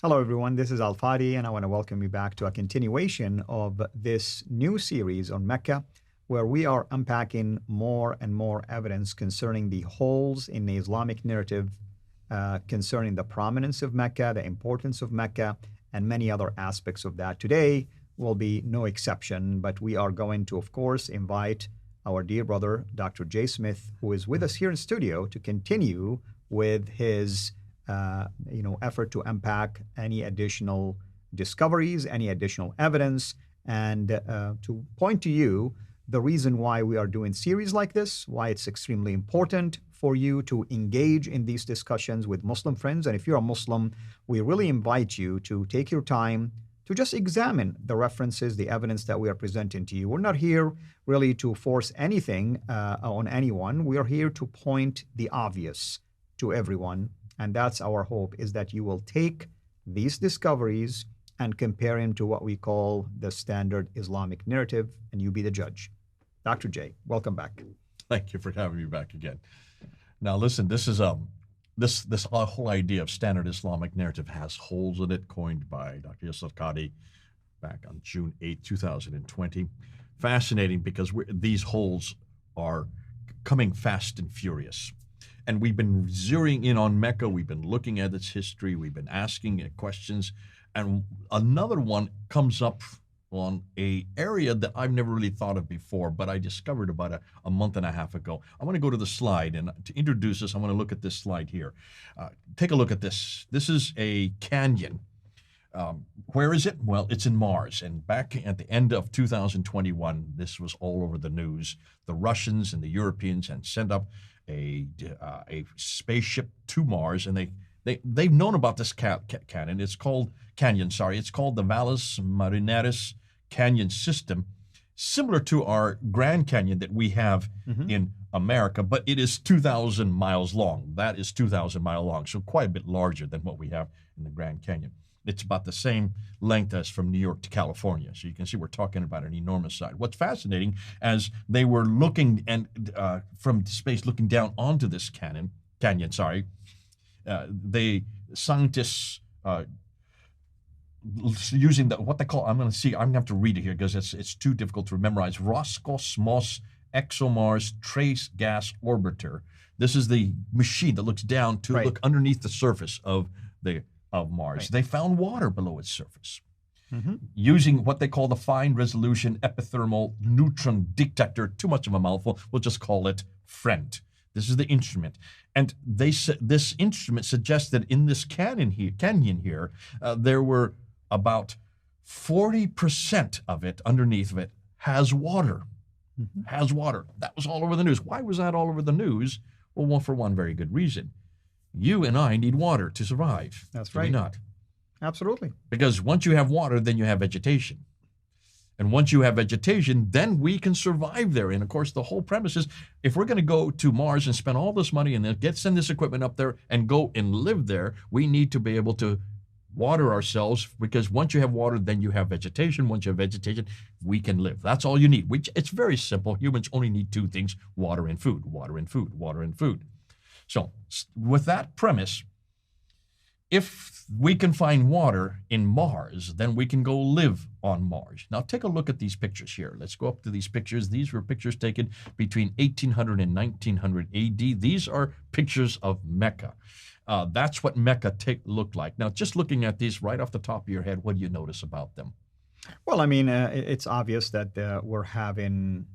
Hello, everyone. This is Al Fadi, and I want to welcome you back to a continuation of this new series on Mecca, where we are unpacking more and more evidence concerning the holes in the Islamic narrative, concerning the prominence of Mecca, the importance of Mecca, and many other aspects of that. Today will be no exception, but we are going to, of course, invite our dear brother, Dr. Jay Smith, who is with us here in studio to continue with his effort to unpack any additional discoveries, any additional evidence, and to point to you the reason why we are doing series like this, why it's extremely important for you to engage in these discussions with Muslim friends. And if you're a Muslim, we really invite you to take your time to just examine the references, the evidence that we are presenting to you. We're not here really to force anything on anyone. We are here to point the obvious to everyone. And that's our hope, is that you will take these discoveries and compare them to what we call the standard Islamic narrative, and you be the judge. Dr. J, welcome back. Thank you for having me back again. Now, listen, this is this whole idea of standard Islamic narrative has holes in it, coined by Dr. Yusuf Qadi back on June 8, 2020. Fascinating, because these holes are coming fast and furious. And we've been zeroing in on Mecca. We've been looking at its history. We've been asking it questions. And another one comes up on an area that I've never really thought of before, but I discovered about a month and a half ago. I want to go to the slide, and to introduce this, I want to look at this slide here. Take a look at this. This is a canyon. Where is it? Well, it's in Mars. And back at the end of 2021, this was all over the news. The Russians and the Europeans had sent up a spaceship to Mars, and they've known about this canyon. It's called the Valles Marineris Canyon System, similar to our Grand Canyon that we have in America, but it is 2,000 miles long. That is 2,000 miles long, so quite a bit larger than what we have in the Grand Canyon. It's about the same length as from New York to California. So you can see we're talking about an enormous size. What's fascinating, as they were looking from space, looking down onto this canyon, the scientists using what they call, I'm going to have to read it here because it's too difficult to memorize. Roscosmos ExoMars Trace Gas Orbiter. This is the machine that looks down to look underneath the surface of Mars. Right. They found water below its surface using what they call the fine resolution epithermal neutron detector. Too much of a mouthful. We'll just call it FRIEND. This is the instrument. And this instrument suggests that in this canyon here, there were about 40% of it, underneath of it, has water. Has water. That was all over the news. Why was that all over the news? Well, for one very good reason. You and I need water to survive. That's right. Do we not? Absolutely. Because once you have water, then you have vegetation. And once you have vegetation, then we can survive there. And of course, the whole premise is, if we're going to go to Mars and spend all this money and then send this equipment up there and go and live there, we need to be able to water ourselves, because once you have water, then you have vegetation. Once you have vegetation, we can live. That's all you need. It's very simple. Humans only need two things: water and food, water and food, water and food. So with that premise, if we can find water in Mars, then we can go live on Mars. Now take a look at these pictures here. Let's go up to these pictures. These were pictures taken between 1800 and 1900 AD. These are pictures of Mecca. That's what Mecca looked like. Now, just looking at these right off the top of your head, what do you notice about them? Well, I mean, it's obvious that we're having,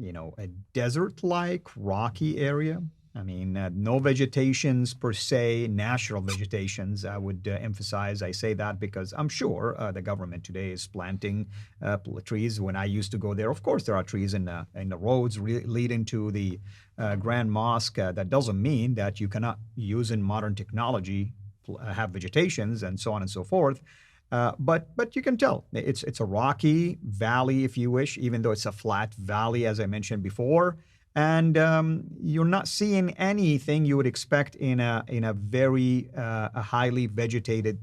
a desert-like rocky area. I mean, no vegetations per se, natural vegetations, I would emphasize. I say that because I'm sure the government today is planting trees. When I used to go there, of course, there are trees in the roads leading to the Grand Mosque. That doesn't mean that you cannot, using modern technology, have vegetations and so on and so forth. But you can tell it's a rocky valley, if you wish, even though it's a flat valley, as I mentioned before. And you're not seeing anything you would expect in a very highly vegetated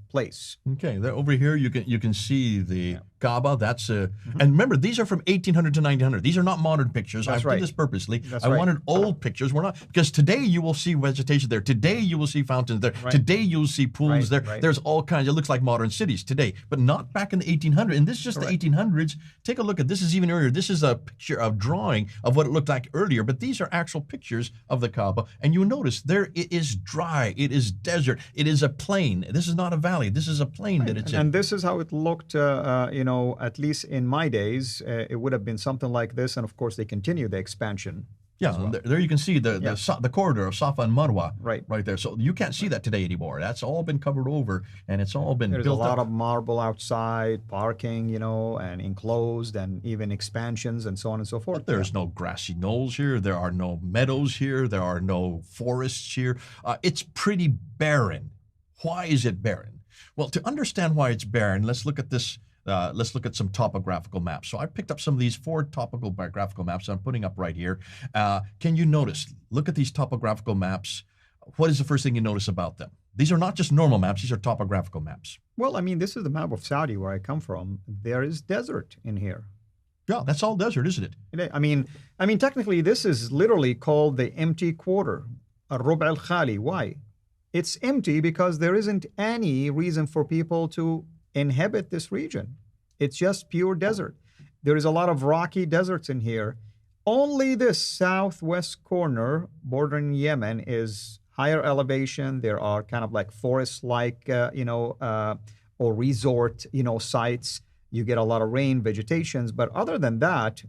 place. Okay, there, over here you can see the Kaaba. That's and remember, these are from 1800 to 1900. These are not modern pictures. That's I right. did this purposely. That's I right. wanted old pictures. We're not, because today you will see vegetation there. Today you will see fountains there. Right. Today you'll see pools Right, there. right. There's all kinds. It looks like modern cities today, but not back in the 1800s. And this is just Correct. the 1800s. Take a look at this. Is even earlier. This is a picture of drawing of what it looked like earlier, but these are actual pictures of the Kaaba. And you notice there it is dry. It is desert. It is a plain. This is not a valley. This is a plain that it's in. And this is how it looked, at least in my days. It would have been something like this. And of course, they continue the expansion. Yeah, as well. there you can see the corridor of Safa and Marwa Right. there. So you can't see that today anymore. That's all been covered over, and it's all been There's built a lot up. of marble outside, parking, and enclosed, and even expansions and so on and so forth. But there's no grassy knolls here. There are no meadows here. There are no forests here. It's pretty barren. Why is it barren? Well, to understand why it's barren, let's look at this. Let's look at some topographical maps. So I picked up some of these 4 topographical maps I'm putting up right here. Can you notice? Look at these topographical maps. What is the first thing you notice about them? These are not just normal maps. These are topographical maps. Well, I mean, this is the map of Saudi where I come from. There is desert in here. Yeah, that's all desert, isn't it? I mean, technically, this is literally called the empty quarter, الربع الخالي. Why? It's empty because there isn't any reason for people to inhabit this region. It's just pure desert. There is a lot of rocky deserts in here. Only this southwest corner bordering Yemen is higher elevation. There are kind of like forest-like, or resort, sites. You get a lot of rain, vegetations. But other than that,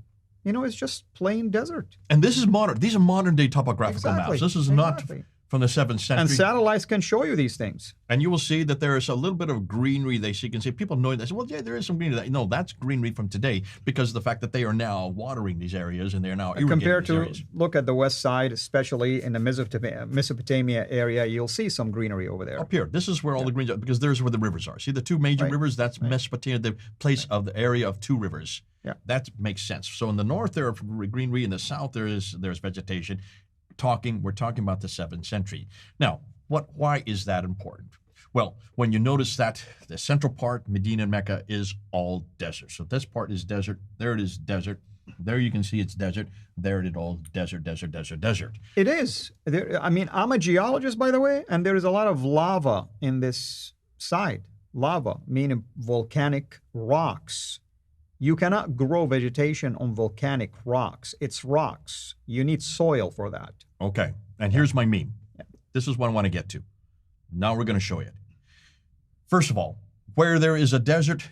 it's just plain desert. And this is modern. These are modern day topographical Exactly, maps. This is exactly. not from the 7th century. And satellites can show you these things. And you will see that there is a little bit of greenery. You can see people know that. Well, yeah, there is some greenery. No, that's greenery from today because of the fact that they are now watering these areas and they are now irrigating Compared these to, areas. look at the west side, especially in the Mesopotamia area, you'll see some greenery over there. Up here, this is where all the greens are, because there's where the rivers are. See the 2 major rivers? That's Mesopotamia, the place of the area of 2 rivers. Yeah. That makes sense. So in the north, there are greenery. In the south, there's vegetation. We're talking about the 7th century. Now, why is that important? Well, when you notice that the central part, Medina and Mecca, is all desert. So this part is desert. There it is, desert. There you can see it's desert. There it all desert, desert, desert, desert. It is. I'm a geologist, by the way, and there is a lot of lava in this side. Lava, meaning volcanic rocks. You cannot grow vegetation on volcanic rocks. It's rocks. You need soil for that. Okay, and here's my meme. This is what I want to get to. Now we're going to show you it. First of all, where there is a desert,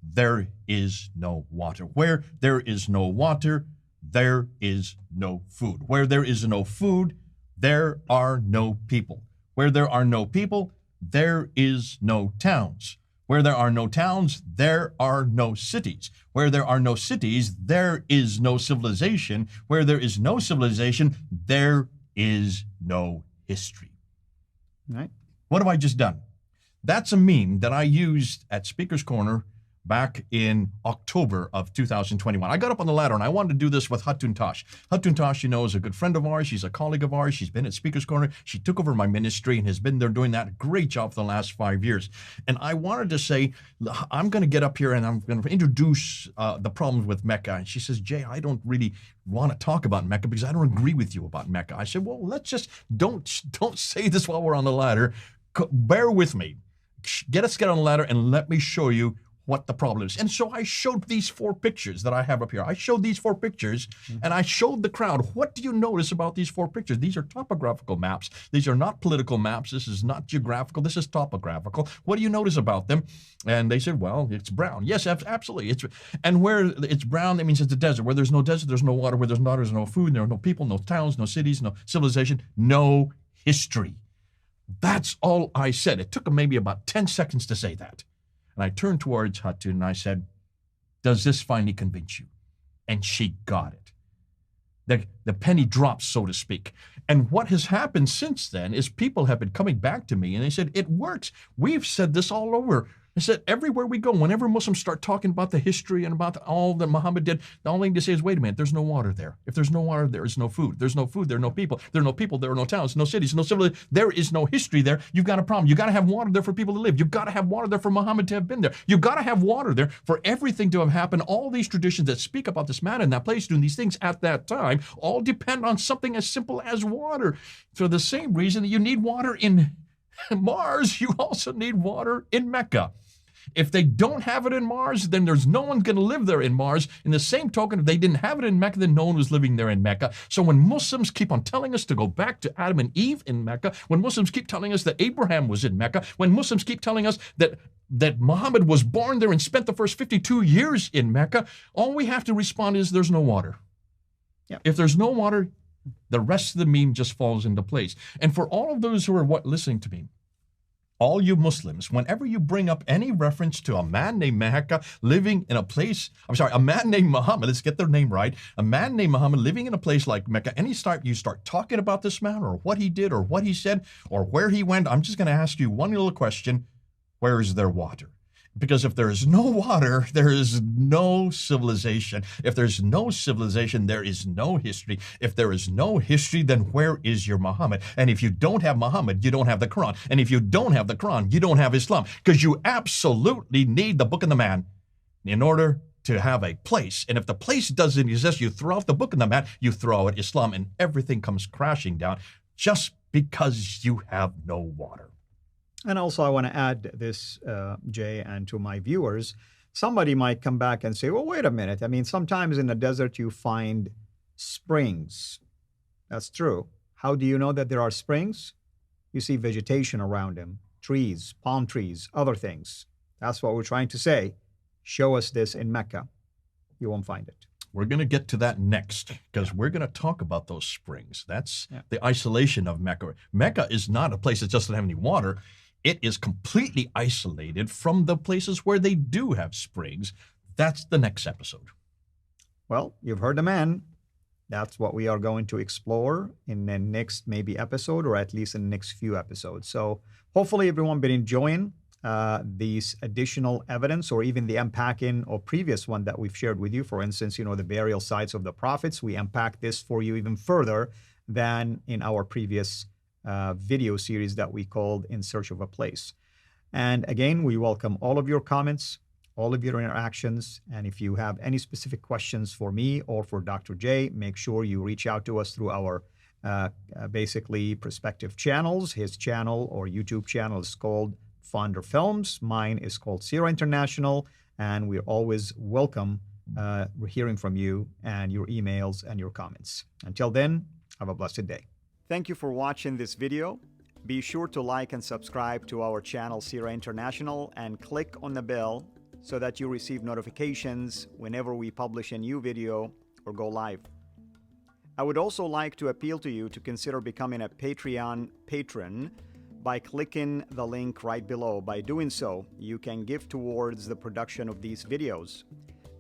there is no water. Where there is no water, there is no food. Where there is no food, there are no people. Where there are no people, there is no towns. Where there are no towns, there are no cities. Where there are no cities, there is no civilization. Where there is no civilization, there is no history. Right? What have I just done? That's a meme that I used at Speaker's Corner back in October of 2021. I got up on the ladder and I wanted to do this with Hatun Tosh. Hatun Tosh, is a good friend of ours. She's a colleague of ours. She's been at Speaker's Corner. She took over my ministry and has been there doing that great job for the last 5 years. And I wanted to say, I'm going to get up here and I'm going to introduce the problems with Mecca. And she says, Jay, I don't really want to talk about Mecca because I don't agree with you about Mecca. I said, well, let's just don't say this while we're on the ladder. Bear with me. Get on the ladder and let me show you what the problem is. And so I showed these 4 pictures that I have up here. I showed these 4 pictures and I showed the crowd, what do you notice about these 4 pictures? These are topographical maps. These are not political maps. This is not geographical. This is topographical. What do you notice about them? And they said, well, it's brown. Yes, absolutely. And where it's brown, that means it's a desert. Where there's no desert, there's no water. Where there's no food, there are no people, no towns, no cities, no civilization, no history. That's all I said. It took maybe about 10 seconds to say that. And I turned towards Hatun and I said, does this finally convince you? And she got it. The penny drops, so to speak. And what has happened since then is people have been coming back to me and they said, it works. We've said this all over. I said, everywhere we go, whenever Muslims start talking about the history and about all that Muhammad did, the only thing to say is, wait a minute, there's no water there. If there's no water, there is no food. There's no food, there are no people. There are no people, there are no towns, no cities, no civilization. There is no history there. You've got a problem. You've got to have water there for people to live. You've got to have water there for Muhammad to have been there. You've got to have water there for everything to have happened. All these traditions that speak about this man in that place doing these things at that time all depend on something as simple as water. For the same reason that you need water in Mars, you also need water in Mecca. If they don't have it in Mars, then there's no one going to live there in Mars. In the same token, if they didn't have it in Mecca, then no one was living there in Mecca. So when Muslims keep on telling us to go back to Adam and Eve in Mecca, when Muslims keep telling us that Abraham was in Mecca, when Muslims keep telling us that Muhammad was born there and spent the first 52 years in Mecca, all we have to respond is there's no water. Yeah. If there's no water, the rest of the meme just falls into place. And for all of those who are listening to me, all you Muslims, whenever you bring up any reference to a man named Mecca living in a place, a man named Muhammad, let's get their name right, a man named Muhammad living in a place like Mecca, you start talking about this man or what he did or what he said or where he went, I'm just going to ask you one little question. Where is there water? Because if there is no water, there is no civilization. If there's no civilization, there is no history. If there is no history, then where is your Muhammad? And if you don't have Muhammad, you don't have the Quran. And if you don't have the Quran, you don't have Islam. Because you absolutely need the book and the man in order to have a place. And if the place doesn't exist, you throw out the book and the man, you throw out Islam, and everything comes crashing down just because you have no water. And also, I want to add this, Jay, and to my viewers, somebody might come back and say, well, wait a minute. I mean, sometimes in the desert you find springs. That's true. How do you know that there are springs? You see vegetation around them, trees, palm trees, other things. That's what we're trying to say. Show us this in Mecca. You won't find it. We're going to get to that next because we're going to talk about those springs. That's the isolation of Mecca. Mecca is not a place that just doesn't have any water. It is completely isolated from the places where they do have springs. That's the next episode. Well, you've heard the man. That's what we are going to explore in the next maybe episode, or at least in the next few episodes. So hopefully everyone been enjoying these additional evidence, or even the unpacking of previous one that we've shared with you. For instance, the burial sites of the prophets. We unpack this for you even further than in our previous video series that we called In Search of a Place. And again, we welcome all of your comments, all of your interactions. And if you have any specific questions for me or for Dr. J, make sure you reach out to us through our basically prospective channels. His channel or YouTube channel is called pfanderfilms. Mine is called CIRA International. And we're always welcome hearing from you and your emails and your comments. Until then, have a blessed day. Thank you for watching this video. Be sure to like and subscribe to our channel CIRA International and click on the bell so that you receive notifications whenever we publish a new video or go live. I would also like to appeal to you to consider becoming a Patreon patron by clicking the link right below. By doing so, you can give towards the production of these videos.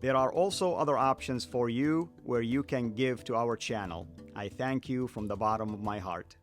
There are also other options for you where you can give to our channel. I thank you from the bottom of my heart.